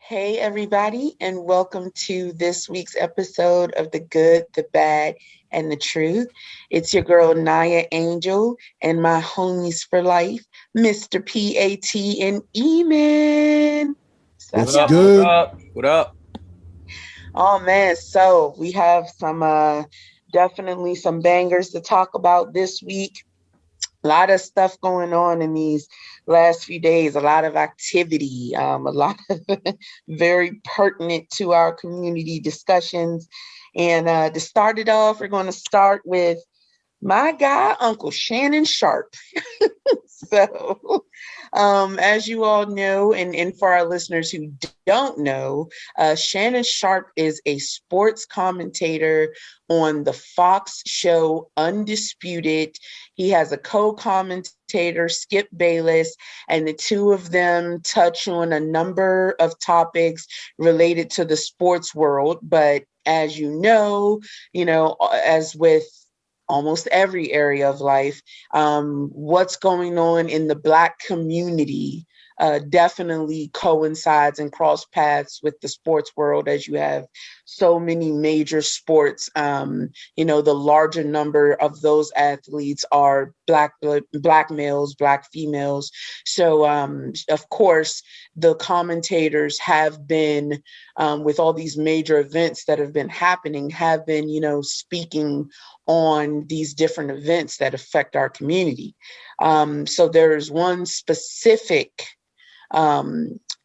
Hey, everybody, and welcome to this week's episode of The Good, the Bad, and the Truth. It's your girl, Naya Angel, and my homies for life, Mr. PAT and E-Man. What's What up? good? What up? What up? Oh, man. So we have definitely some bangers to talk about this week. A lot of stuff going on in these last few days, a lot of activity, a lot of very pertinent to our community discussions. And to start it off, we're going to start with my guy, Uncle Shannon Sharpe. So, as you all know, and for our listeners who don't know, Shannon Sharpe is a sports commentator on the Fox show Undisputed. He has a co-commentator, Skip Bayless, and the two of them touch on a number of topics related to the sports world. But as you know, as with almost every area of life, what's going on in the Black community definitely coincides and cross paths with the sports world, as you have so many major sports. The larger number of those athletes are black males, Black females. So, of course, the commentators have been, with all these major events that have been happening, have been, speaking on these different events that affect our community. So there's one specific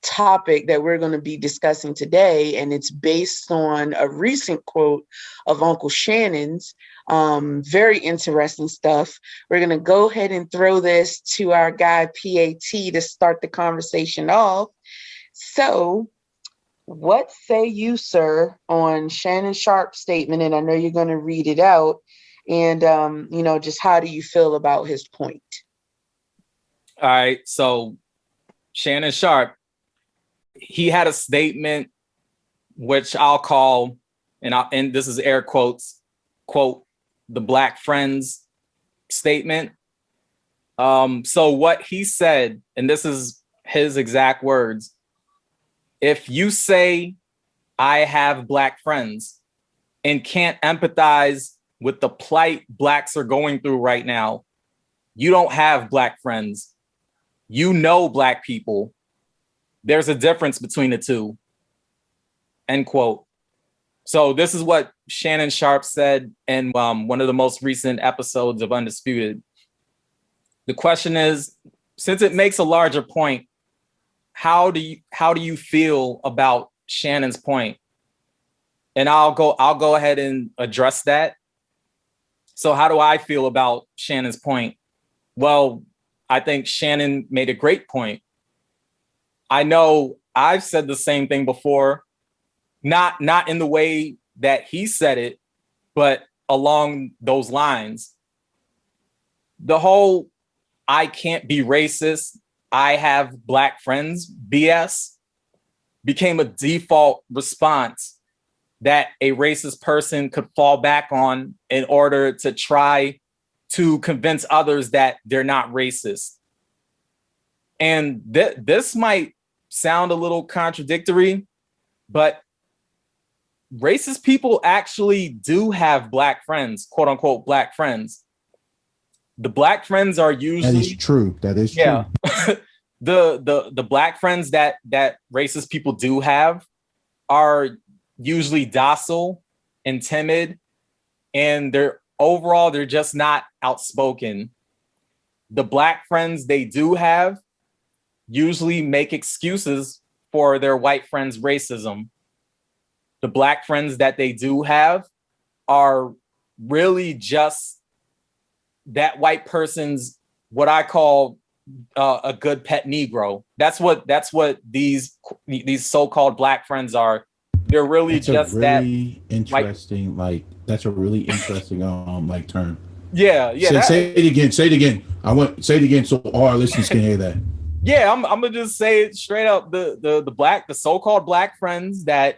topic that we're going to be discussing today, and it's based on a recent quote of Uncle Shannon's. Very interesting stuff. We're going to go ahead and throw this to our guy PAT to start the conversation off. So, what say you, sir, on Shannon Sharpe's statement? And I know you're going to read it out. And, just how do you feel about his point? All right. So Shannon Sharpe, he had a statement which I'll call, and this is air quotes, quote, the Black Friends statement. So what he said, and this is his exact words: if you say I have Black friends and can't empathize with the plight Blacks are going through right now, you don't have Black friends. You know Black people. There's a difference between the two. End quote. So this is what Shannon Sharpe said in one of the most recent episodes of Undisputed. The question is, since it makes a larger point, how do you feel about Shannon's point? And I'll go ahead and address that. So how do I feel about Shannon's point? Well, I think Shannon made a great point. I know I've said the same thing before, not in the way that he said it, but along those lines. The whole I can't be racist, I have Black friends BS became a default response that a racist person could fall back on in order to try to convince others that they're not racist. And this might sound a little contradictory, but racist people actually do have Black friends, quote unquote, Black friends. The Black friends are usually— That is true. That is true. The Black friends that racist people do have are usually docile and timid, and they're just not outspoken. The Black friends they do have usually make excuses for their white friends' racism. The Black friends that they do have are really just that white person's, what I call a good pet Negro. That's what these so-called Black friends are. They're really That's just a really interesting, that's a really interesting term. Yeah. Say it again. Say it again. Say it again so all our listeners can hear that. Yeah, I'm gonna just say it straight up. The so-called Black friends that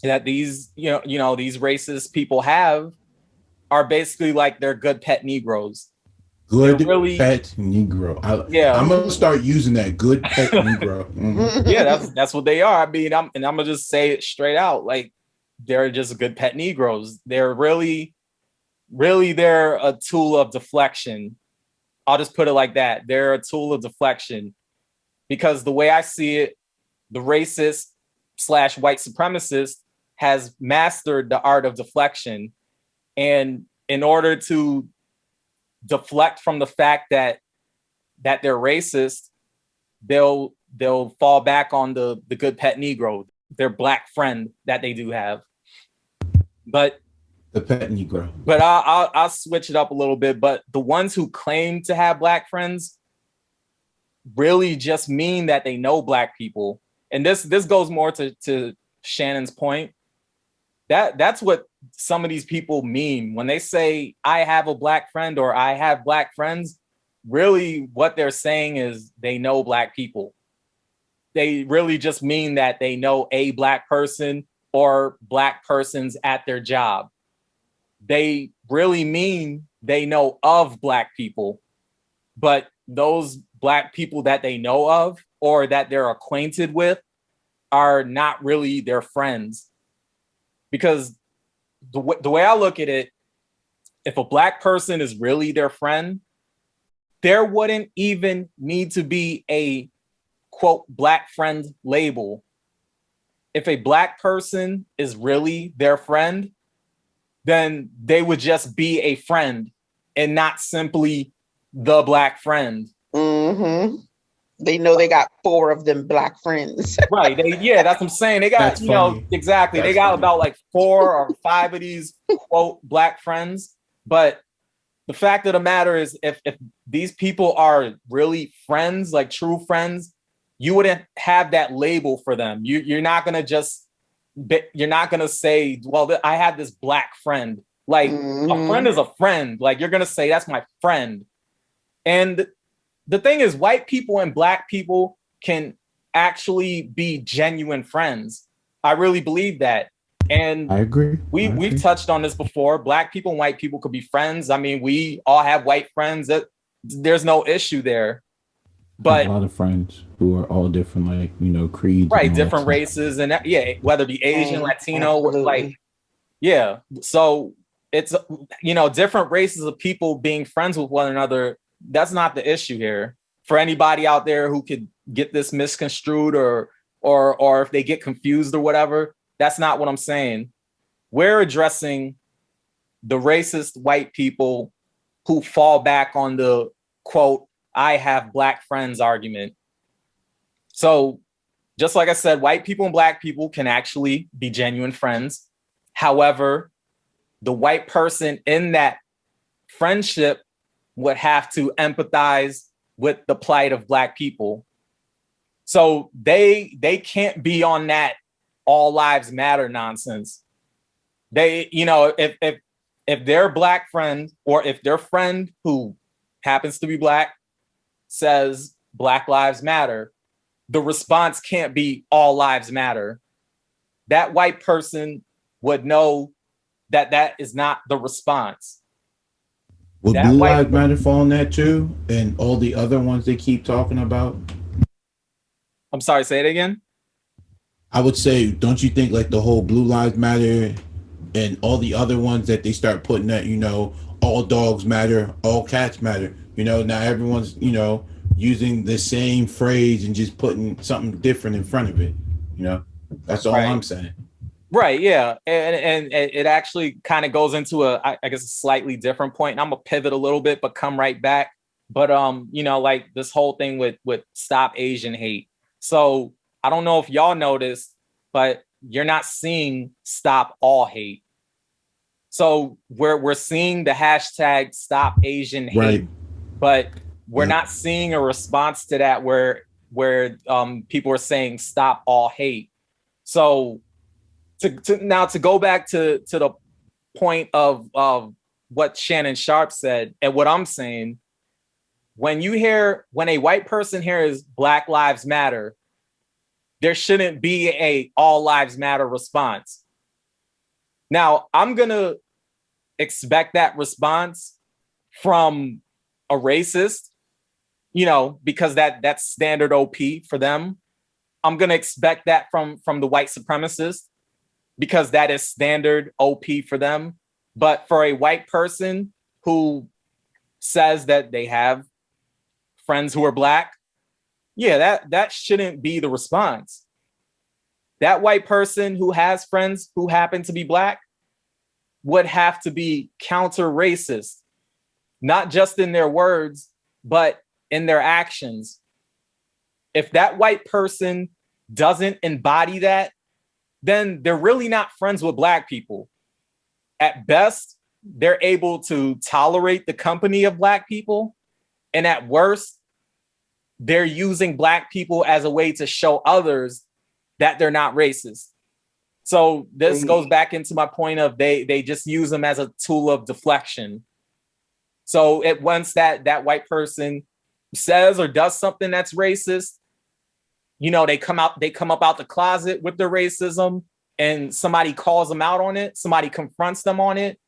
these these racist people have are basically like their good pet Negroes. Good really, pet Negro. yeah, I'm gonna start using that. Good pet Negro. Mm-hmm. yeah. That's what they are. I mean, I'm gonna just say it straight out. Like, they're just good pet Negroes. They're really, really, they're a tool of deflection. I'll just put it like that. They're a tool of deflection because the way I see it, the racist / white supremacist has mastered the art of deflection. And in order to deflect from the fact that they're racist, they'll fall back on the good pet Negro, their black friend that they do have. But the pet Negro. But I'll switch it up a little bit. But the ones who claim to have black friends really just mean that they know black people. And this goes more to Shannon's point. That's what some of these people mean when they say I have a black friend or I have black friends. Really, what they're saying is they know black people. They really just mean that they know a black person or black persons at their job. They really mean they know of black people, but those black people that they know of or that they're acquainted with are not really their friends. Because the way I look at it, if a black person is really their friend, there wouldn't even need to be a quote black friend label. If a black person is really their friend, then they would just be a friend and not simply the black friend. Mm-hmm. They know they got 4 of them black friends. Right. That's what I'm saying. They got, exactly. That's they got funny. About like 4 or 5 of these quote black friends. But the fact of the matter is, if these people are really friends, like true friends, you wouldn't have that label for them. You're not going to say, well, I have this black friend. Like a friend is a friend. Like you're going to say, that's my friend. And the thing is, white people and black people can actually be genuine friends. I really believe that. And I agree. We've touched on this before. Black people and white people could be friends. I mean, we all have white friends. There's no issue there. But a lot of friends who are all different, like, creeds. Right, different races. And whether it be Asian, Latino, like, So it's, different races of people being friends with one another. That's not the issue here. For anybody out there who could get this misconstrued or if they get confused or whatever, that's not what I'm saying. We're addressing the racist white people who fall back on the quote, I have black friends argument. So just like I said, white people and black people can actually be genuine friends. However, the white person in that friendship would have to empathize with the plight of black people. So they can't be on that all lives matter nonsense. They, if their black friend or if their friend who happens to be black says Black Lives Matter, the response can't be all lives matter. That white person would know that is not the response. Would Blue Lives Matter fall on that too? And all the other ones they keep talking about? I'm sorry, say it again. I would say, don't you think like the whole Blue Lives Matter and all the other ones that they start putting that, all dogs matter, all cats matter. Now everyone's, using the same phrase and just putting something different in front of it. That's all I'm saying. Right. Yeah. And it actually kind of goes into I guess, a slightly different point. And I'm going to pivot a little bit, but come right back. But, like this whole thing with Stop Asian Hate. So I don't know if y'all noticed, but you're not seeing Stop All Hate. So we're seeing the hashtag Stop Asian Hate, right, but we're not seeing a response to that where people are saying Stop All Hate. So to go back to the point of what Shannon Sharpe said and what I'm saying, when a white person hears Black Lives Matter, there shouldn't be a all lives matter response. Now, I'm going to expect that response from a racist, you know, because that's standard OP for them. I'm gonna expect that from the white supremacist because that is standard OP for them. But for a white person who says that they have friends who are black, yeah, that shouldn't be the response. That white person who has friends who happen to be black would have to be counter racist, not just in their words, but in their actions. If that white person doesn't embody that, then they're really not friends with black people. At best, they're able to tolerate the company of black people. And at worst, they're using black people as a way to show others that they're not racist. So this goes back into my point of they just use them as a tool of deflection. So once that white person says or does something that's racist, you know, they come up out the closet with their racism and somebody calls them out on it, somebody confronts them on it.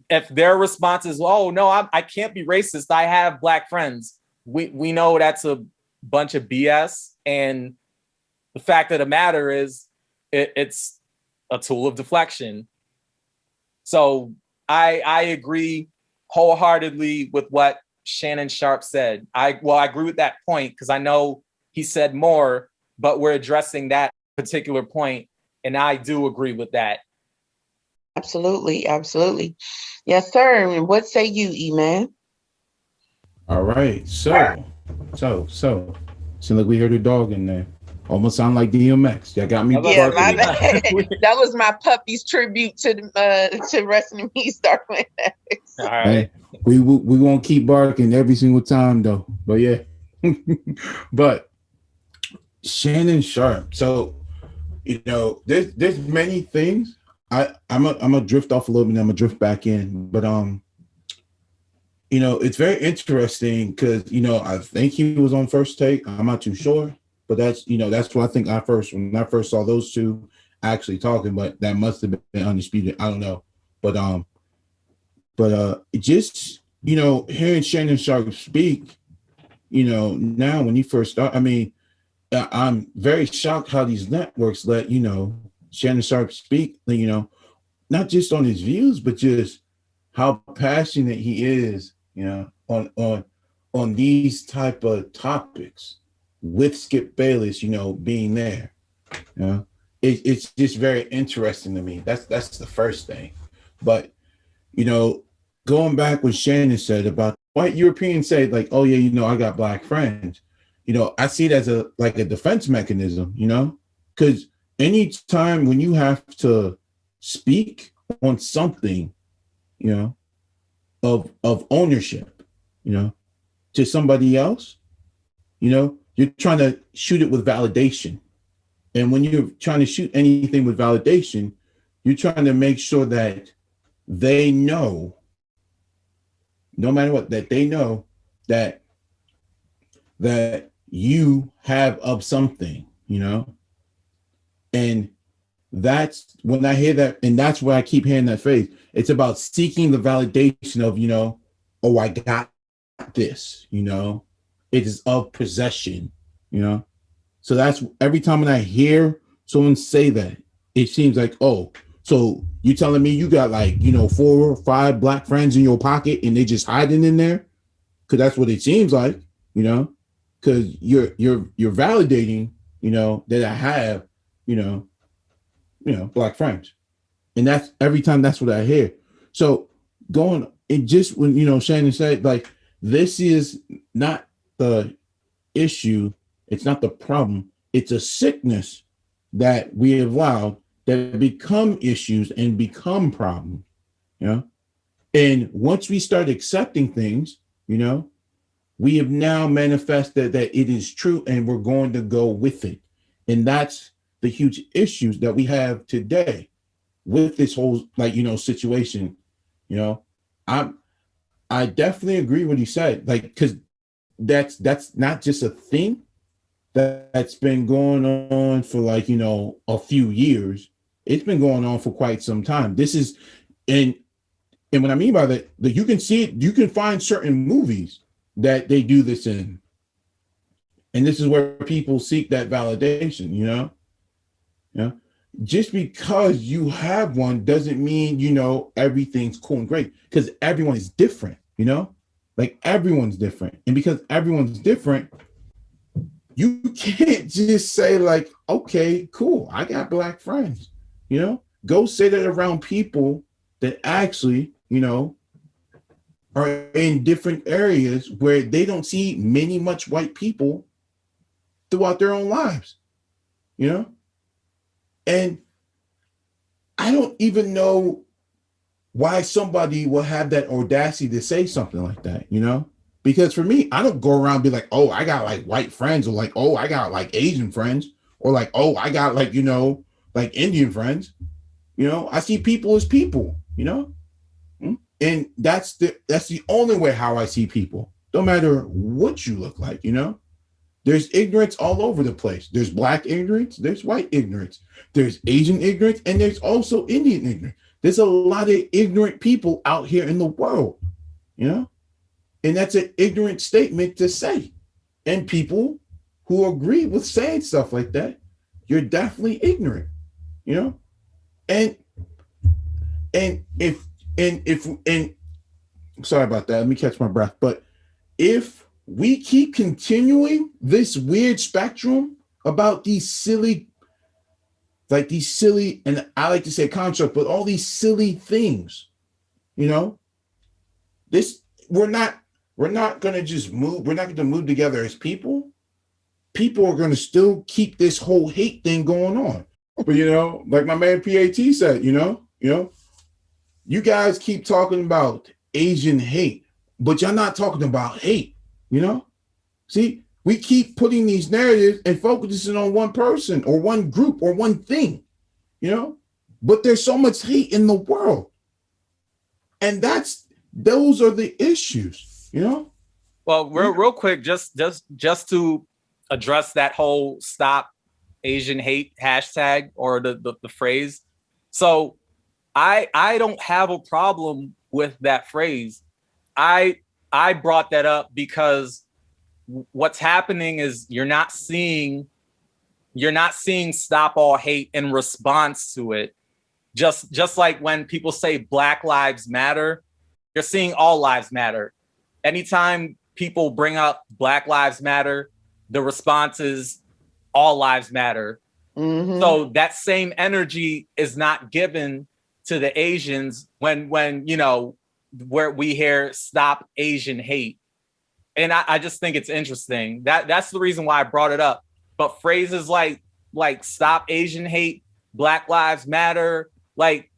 If their response is, oh no, I can't be racist, I have black friends, we know that's a bunch of BS. And the fact of the matter is it's a tool of deflection. So I agree wholeheartedly with what Shannon Sharpe said. I agree with that point because I know he said more, but we're addressing that particular point, and I do agree with that. Absolutely, absolutely. Yes, sir. And what say you, E-Man? All right. So seems like we heard a dog in there. Almost sound like DMX. That got me Yeah, barking. my bad. That was my puppy's tribute to Rest in Peace, Darwin X. All right. Hey, we won't keep barking every single time though. But yeah. But Shannon Sharpe. So, you know, there's many things. I'm gonna drift off a little bit and I'm gonna drift back in. But you know, it's very interesting because, you know, I think he was on First Take. I'm not too sure. But that's, you know, that's what I think when I first saw those two actually talking, but that must have been Undisputed. I don't know. But just, you know, hearing Shannon Sharpe speak, you know, now when he first started, I mean, I'm very shocked how these networks let, you know, Shannon Sharpe speak, you know, not just on his views, but just how passionate he is, you know, on these type of topics. With Skip Bayless, you know, being there, you know, it's just very interesting to me. That's the first thing. But, you know, going back what Shannon said about white Europeans say, like, oh yeah, you know, I got black friends. You know, I see it as a defense mechanism, you know, because anytime when you have to speak on something, you know, of ownership, you know, to somebody else, you know, you're trying to shoot it with validation. And when you're trying to shoot anything with validation, you're trying to make sure that they know, no matter what, that they know that you have of something, you know? And that's when I hear that, and that's where I keep hearing that phrase. It's about seeking the validation of, you know, oh, I got this, you know? It is of possession, you know? So that's every time when I hear someone say that, it seems like, oh, so you telling me you got like, you know, 4 or 5 black friends in your pocket and they just hiding in there? Because that's what it seems like, you know? Because you're validating, you know, that I have, you know, black friends. And that's every time that's what I hear. So going and just when, you know, Shannon said, like, this is not the issue, it's not the problem, it's a sickness that we have allowed that become issues and become problems, you know. And once we start accepting things, you know, we have now manifested that it is true and we're going to go with it. And that's the huge issues that we have today with this whole, like, you know, situation. You know, I definitely agree what he said, like, because that's not just a thing that's been going on for, like, you know, a few years. It's been going on for quite some time. This is, and And what I mean by that you can see it, you can find certain movies that they do this in. And this is where people seek that validation, you know? You know? Just because you have one doesn't mean, you know, everything's cool and great, because everyone is different, you know? Like everyone's different. And because everyone's different, you can't just say like, okay, cool, I got black friends, you know? Go say that around people that actually, you know, are in different areas where they don't see much white people throughout their own lives, you know? And I don't even know why somebody will have that audacity to say something like that, you know? Because for me, I don't go around and be like, oh, I got like white friends, or like, oh, I got like Asian friends, or like, oh, I got like, you know, like Indian friends. You know, I see people as people, you know? And that's the only way how I see people. No matter what you look like, you know? There's ignorance all over the place. There's black ignorance, there's white ignorance, there's Asian ignorance, and there's also Indian ignorance. There's a lot of ignorant people out here in the world, you know? And that's an ignorant statement to say. And people who agree with saying stuff like that, you're definitely ignorant, you know? And if sorry about that, let me catch my breath. But if we keep continuing this weird spectrum about these silly, and I like to say construct, but all these silly things, you know, we're not gonna just move, we're not gonna move together as people. People are gonna still keep this whole hate thing going on. But you know, like my man PAT said, you know, you guys keep talking about Asian hate, but you're not talking about hate, you know? See, we keep putting these narratives and focusing on one person or one group or one thing, you know? But there's so much hate in the world. And those are the issues, you know? Well, real quick, just to address that whole stop Asian hate hashtag or the phrase. So I don't have a problem with that phrase. I brought that up because what's happening is you're not seeing stop all hate in response to it. Just like when people say Black Lives Matter, you're seeing all lives matter. Anytime people bring up Black Lives Matter, the response is all lives matter. Mm-hmm. So that same energy is not given to the Asians when you know, where we hear stop Asian hate. And I just think it's interesting. That's the reason why I brought it up. But phrases like stop Asian hate, Black Lives Matter, like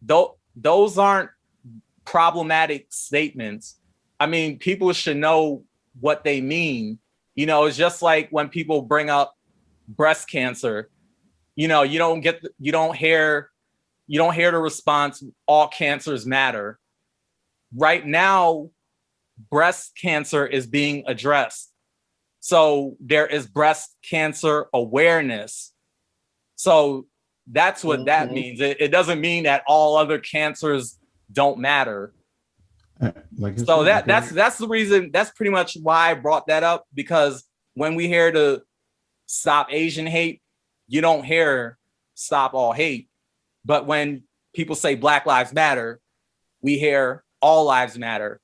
those aren't problematic statements. I mean, people should know what they mean. You know, it's just like when people bring up breast cancer, you know, you don't hear the response, all cancers matter. Right now, breast cancer is being addressed. So there is breast cancer awareness. So that's what that means. It doesn't mean that all other cancers don't matter. So that's the reason. That's pretty much why I brought that up, because when we hear the stop Asian hate, you don't hear stop all hate. But when people say Black Lives Matter, we hear all lives matter.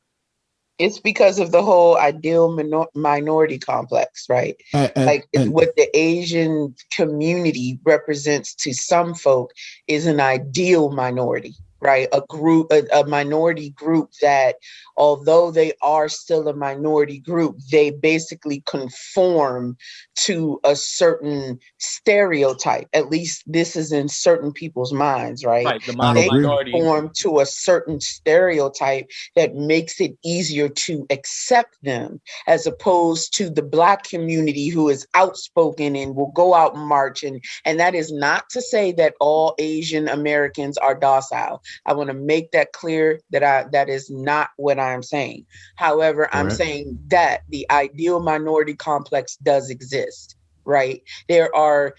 It's because of the whole ideal minority complex, right? What the Asian community represents to some folk is an ideal minority, right? A minority group that, although they are still a minority group, they basically conform to a certain stereotype. At least this is in certain people's minds, right? Right, the they minority conform to a certain stereotype that makes it easier to accept them, as opposed to the Black community who is outspoken and will go out and march. And that is not to say that all Asian Americans are docile. I want to make that clear that is not what I'm saying. However, I'm saying that the ideal minority complex does exist, right? There are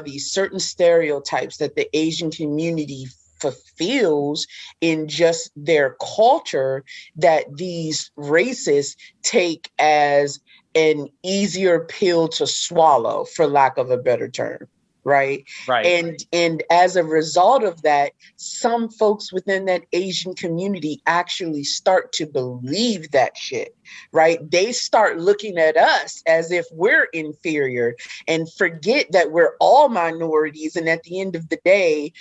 these certain stereotypes that the Asian community fulfills in just their culture that these racists take as an easier pill to swallow, for lack of a better term. Right. Right. And as a result of that, some folks within that Asian community actually start to believe that shit. Right. They start looking at us as if we're inferior and forget that we're all minorities. And at the end of the day,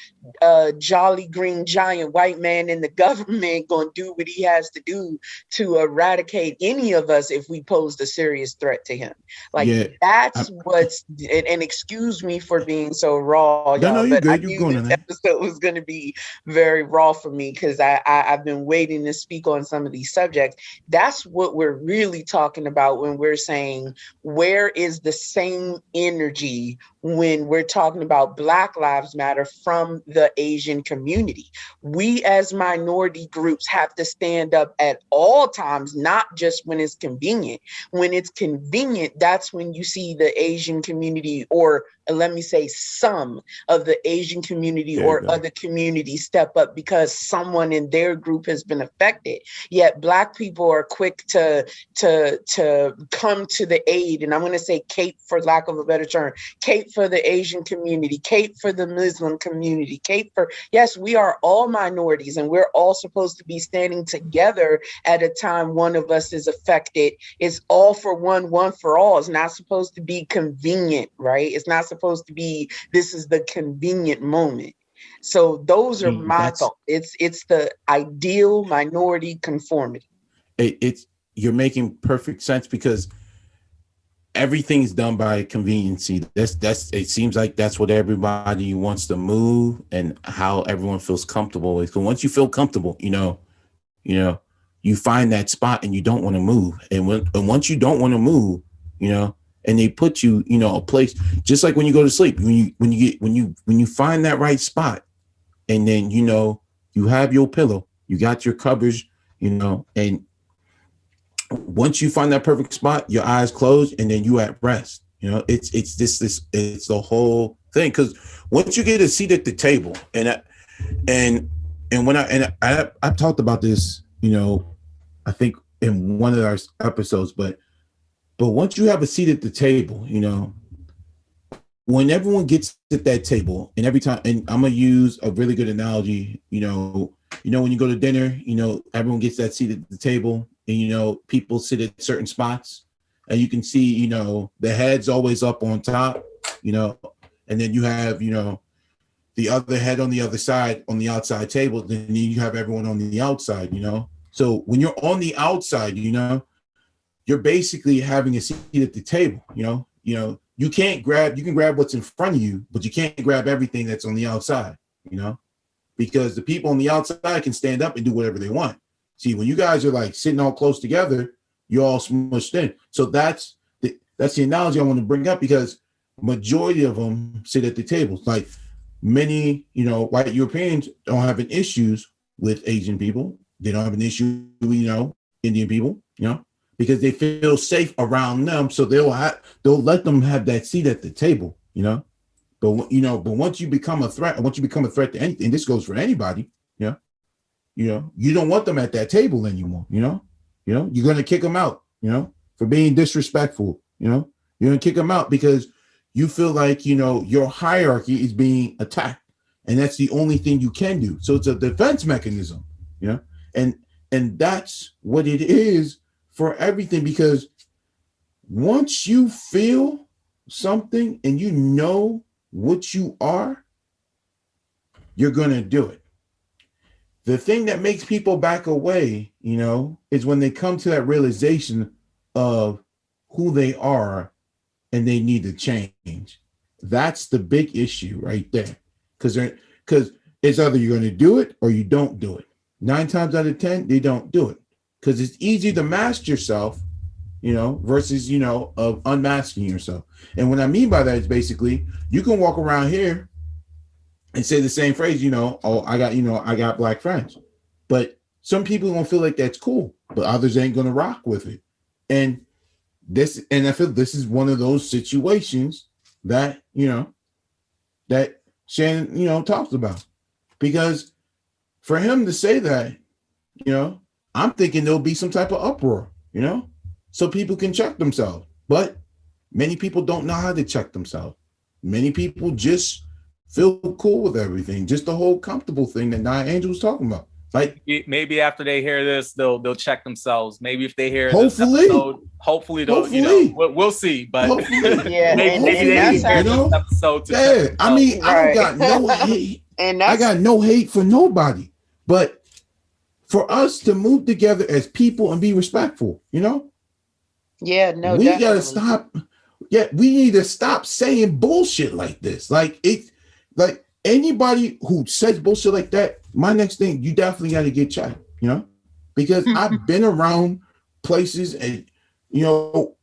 jolly green giant white man in the government gonna do what he has to do to eradicate any of us if we posed a serious threat to him. Like, Yeah. that's what's, and excuse me for being so raw, y'all, You but I good. You knew going this on, man? episode was going to be very raw for me because I've been waiting to speak on some of these subjects. That's what we're really talking about when we're saying, where is the same energy when we're talking about Black Lives Matter from the Asian community? We as minority groups have to stand up at all times, not just when it's convenient. When it's convenient, that's when you see the Asian community, or let me say some of the Asian community or other communities step up because someone in their group has been affected. Yet Black people are quick to come to the aid, and I'm going to say cape, for lack of a better term, cape for the Asian community, cape for the Muslim community, cape for, yes, we are all minorities and we're all supposed to be standing together at a time one of us is affected. It's all for one, one for all. It's not supposed to be convenient, right? It's not supposed to be, this is the convenient moment. So those are my thoughts. It's the ideal minority conformity. It's you're making perfect sense because everything's done by conveniency. That's it seems like that's what everybody wants to move and how everyone feels comfortable with. So once you feel comfortable, you find that spot and you don't want to move. And once you don't want to move, and they put you, a place, just like when you go to sleep, when you find that right spot, and then you have your pillow, you got your covers, and once you find that perfect spot, your eyes closed, and then you at rest. It's the whole thing. Because once you get a seat at the table, and when I talked about this, I think in one of our episodes, but once you have a seat at the table, when everyone gets at that table, and every time, and I'm gonna use a really good analogy, when you go to dinner, everyone gets that seat at the table, and people sit at certain spots, and you can see, the head's always up on top, and then you have, the other head on the other side on the outside table, then you have everyone on the outside, So when you're on the outside, you're basically having a seat at the table, you can grab what's in front of you, but you can't grab everything that's on the outside, because the people on the outside can stand up and do whatever they want. See, when you guys are like sitting all close together, you're all smushed in. So that's the analogy I want to bring up, because majority of them sit at the tables. Like many, white Europeans don't have an issues with Asian people. They don't have an issue with, Indian people, because they feel safe around them. So they'll let them have that seat at the table, But once you become a threat, to anything, this goes for anybody, you don't want them at that table anymore, you're going to kick them out, for being disrespectful, you're going to kick them out because you feel like, your hierarchy is being attacked, and that's the only thing you can do. So it's a defense mechanism, and that's what it is for everything, because once you feel something and you know what you are, you're going to do it. The thing that makes people back away, is when they come to that realization of who they are and they need to change. That's the big issue right there. Because it's either you're going to do it or you don't do it. 9 times out of 10, they don't do it. Because it's easy to mask yourself, versus, of unmasking yourself. And what I mean by that is basically you can walk around here and say the same phrase, oh, I got black friends. But some people don't feel like that's cool, but others ain't going to rock with it. And I feel this is one of those situations that, that Shannon, talks about. Because for him to say that, you know, I'm thinking there'll be some type of uproar, you know, so people can check themselves. But many people don't know how to check themselves. Many people just feel cool with everything, just the whole comfortable thing that Nia Angel was talking about. Like maybe after they hear this, they'll check themselves. Maybe if they hear hopefully, this episode, hopefully they'll, you know, we'll see. But yeah, maybe they that's hear this episode to yeah. I mean, right. I don't got no hate. And I got no hate for nobody. But for us to move together as people and be respectful, you know? Yeah, no, we definitely. gotta stop. Yeah, we need to stop saying bullshit like this. Like anybody who says bullshit like that, my next thing, you definitely got to get checked, you know, because I've been around places and, you know,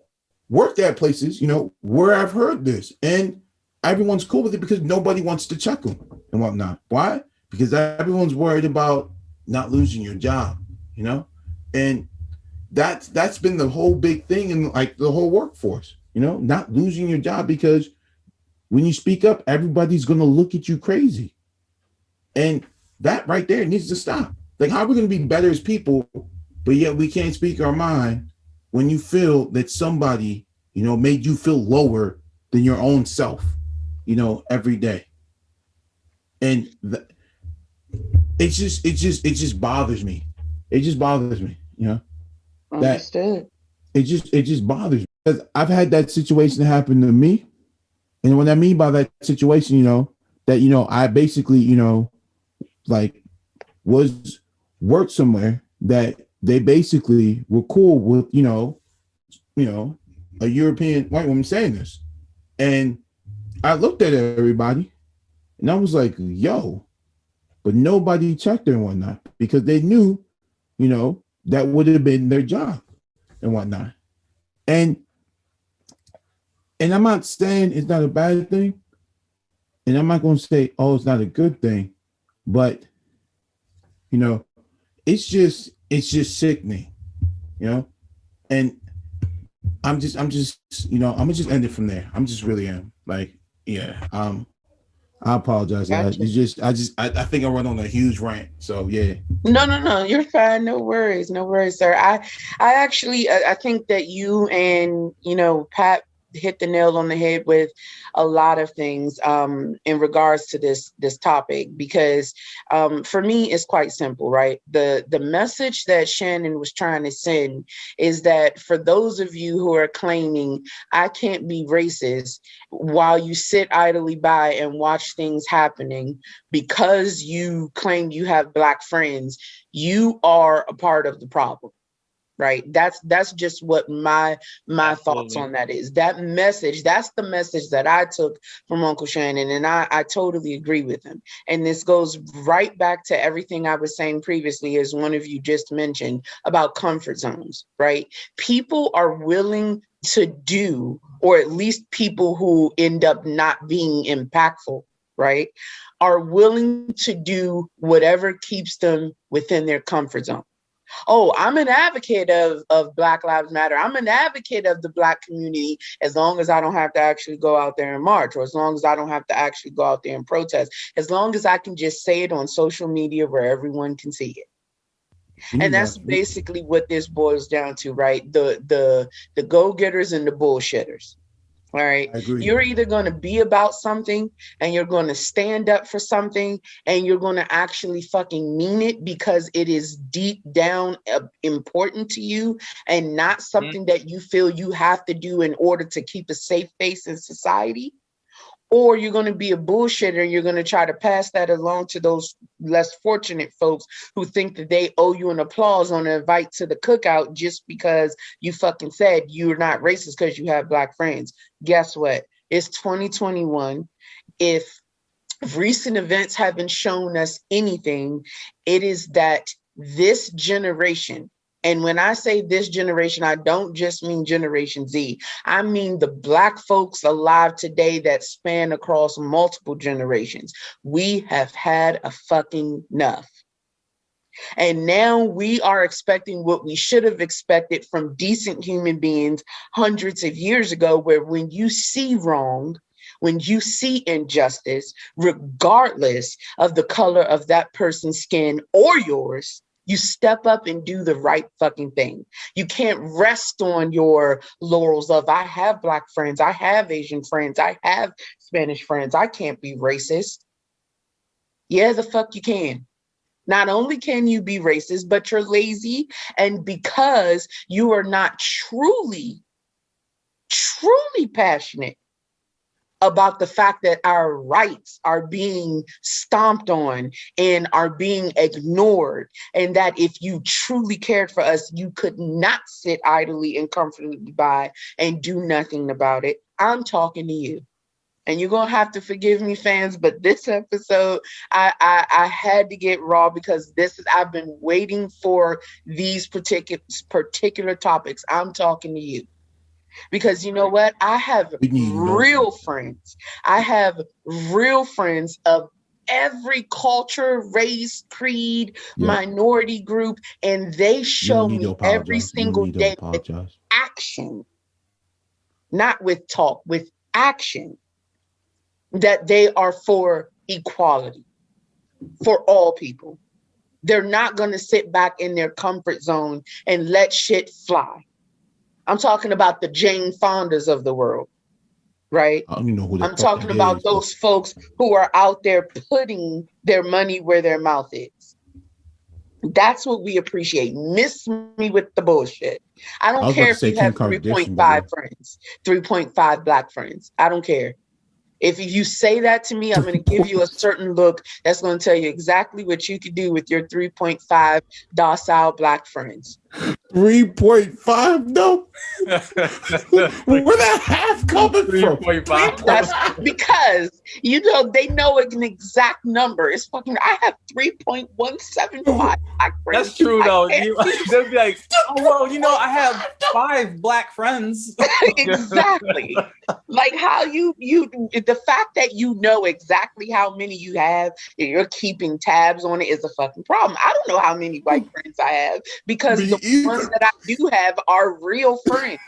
worked at places, you know, where I've heard this and everyone's cool with it because nobody wants to check them and whatnot. Why? Because everyone's worried about not losing your job, you know, and that's been the whole big thing in like the whole workforce, you know, not losing your job because when you speak up, everybody's going to look at you crazy. And that right there needs to stop. Like, how are we going to be better as people, but yet we can't speak our mind when you feel that somebody, you know, made you feel lower than your own self, you know, every day. And it just bothers me. It just bothers me, you know. Understood. It just bothers me because I've had that situation happen to me. And what I mean by that situation, you know, that, you know, I basically, you know, like worked somewhere that they basically were cool with, you know, a European white woman saying this. And I looked at everybody and I was like, yo, but nobody checked her and whatnot because they knew, you know, that would have been their job and whatnot. And I'm not saying it's not a bad thing. And I'm not going to say, oh, it's not a good thing. But, you know, it's just sickening, you know? And I'm just, you know, I'm going to just end it from there. I'm just really am. Like, yeah, I apologize. Gotcha. It's just, I think I run on a huge rant. So, yeah. No, you're fine. No worries, sir. I actually, I think that you and, you know, Pat hit the nail on the head with a lot of things in regards to this topic, because for me it's quite simple, right? The message that Shannon was trying to send is that for those of you who are claiming I can't be racist while you sit idly by and watch things happening because you claim you have Black friends, you are a part of the problem. Right. That's just what my thoughts on that is. That message, that's the message that I took from Uncle Shannon. And I totally agree with him. And this goes right back to everything I was saying previously, as one of you just mentioned about comfort zones. Right. People are willing to do, or at least people who end up not being impactful, right, are willing to do whatever keeps them within their comfort zone. Oh, I'm an advocate of Black Lives Matter. I'm an advocate of the Black community as long as I don't have to actually go out there and march, or as long as I don't have to actually go out there and protest, as long as I can just say it on social media where everyone can see it. And that's basically what this boils down to, right? The go-getters and the bullshitters. All right. You're either going to be about something and you're going to stand up for something and you're going to actually fucking mean it because it is deep down important to you and not something that you feel you have to do in order to keep a safe face in society. Or you're going to be a bullshitter and you're going to try to pass that along to those less fortunate folks who think that they owe you an applause on an invite to the cookout just because you fucking said you're not racist because you have Black friends. Guess what? It's 2021. If recent events haven't shown us anything, it is that this generation, and when I say this generation, I don't just mean Generation Z. I mean the Black folks alive today that span across multiple generations. We have had a fucking enough. And now we are expecting what we should have expected from decent human beings hundreds of years ago, where when you see wrong, When you see injustice, regardless of the color of that person's skin or yours, you step up and do the right fucking thing. You can't rest on your laurels of, I have Black friends, I have Asian friends, I have Spanish friends, I can't be racist. Yeah, the fuck you can. Not only can you be racist, but you're lazy. And because you are not truly passionate about the fact that our rights are being stomped on and are being ignored, and that if you truly cared for us, you could not sit idly and comfortably by and do nothing about it. I'm talking to you. And you're gonna have to forgive me, fans, but this episode, I had to get raw, because I've been waiting for these particular topics. I'm talking to you. Because you know what? I have real friends. I have real friends of every culture, race, creed, minority group, and they show me every single day with action, not with talk, with action, that they are for equality for all people. They're not going to sit back in their comfort zone and let shit fly. I'm talking about the Jane Fondas of the world, right? I don't even know who I'm talking about those folks who are out there putting their money where their mouth is. That's what we appreciate. Miss me with the bullshit. I don't care if you have 3.5 friends, 3.5 Black friends. I don't care. If you say that to me, I'm going to give you a certain look that's going to tell you exactly what you could do with your 3.5 docile Black friends. 3.5 though? Where that half coming from? 3.5. That's because, they know an exact number. It's fucking, I have 3.175 Black friends. That's true though. They'll be like, oh, well, I have 5 Black friends. Exactly. Like how the fact that you know exactly how many you have and you're keeping tabs on it is a fucking problem. I don't know how many white friends I have, because the ones that I do have are real friends.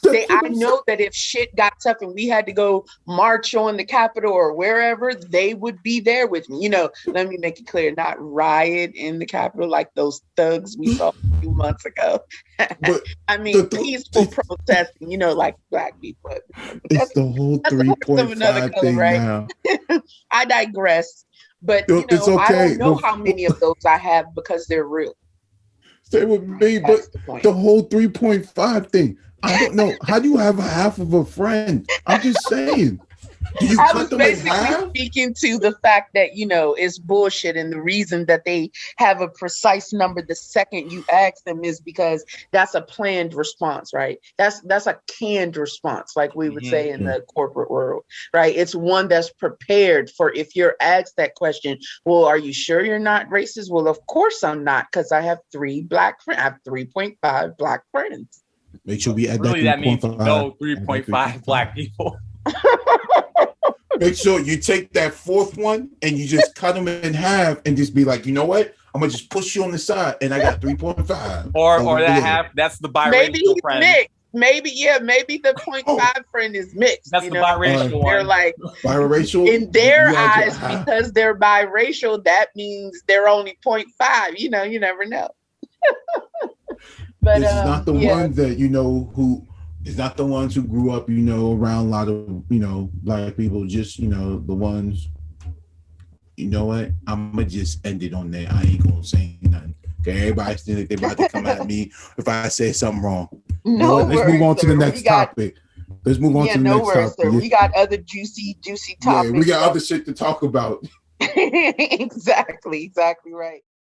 I know that if shit got tough and we had to go march on the Capitol or wherever, they would be there with me. Let me make it clear, not riot in the Capitol like those thugs we saw a few months ago. I mean, peaceful protesting, like Black people. It's the whole 3.5 thing right now. I digress. But, it's okay. I don't know how many of those I have because they're real. Stay with me, but the whole 3.5 thing, I don't know. How do you have half of a friend? I'm just saying. I was basically speaking to the fact that, it's bullshit. And the reason that they have a precise number the second you ask them is because that's a planned response, right? That's a canned response, like we would say in the corporate world, right? It's one that's prepared for if you're asked that question, well, are you sure you're not racist? Well, of course I'm not, because I have 3 Black friends. I have 3.5 Black friends. Make sure we add really, that means 3.5 Black people. Make sure you take that 4th one and you just cut them in half and just be like, you know what? I'm gonna just push you on the side, and I got 3.5. Or that half. That's the biracial maybe he's friend. Mixed. Maybe the 0.5 friend is mixed. That's the biracial one. They're like biracial in their eyes, because they're biracial. That means they're only 0.5. You never know. But this is not the ones that who. It's not the ones who grew up, around a lot of, Black people. Just, the ones, you know what? I'm going to just end it on there. I ain't going to say nothing. Okay, everybody's think they're about to come at me if I say something wrong. Let's move on to the next topic. Let's move on to the next topic. Sir. We got other juicy topics. Yeah, we got other shit to talk about. Exactly right.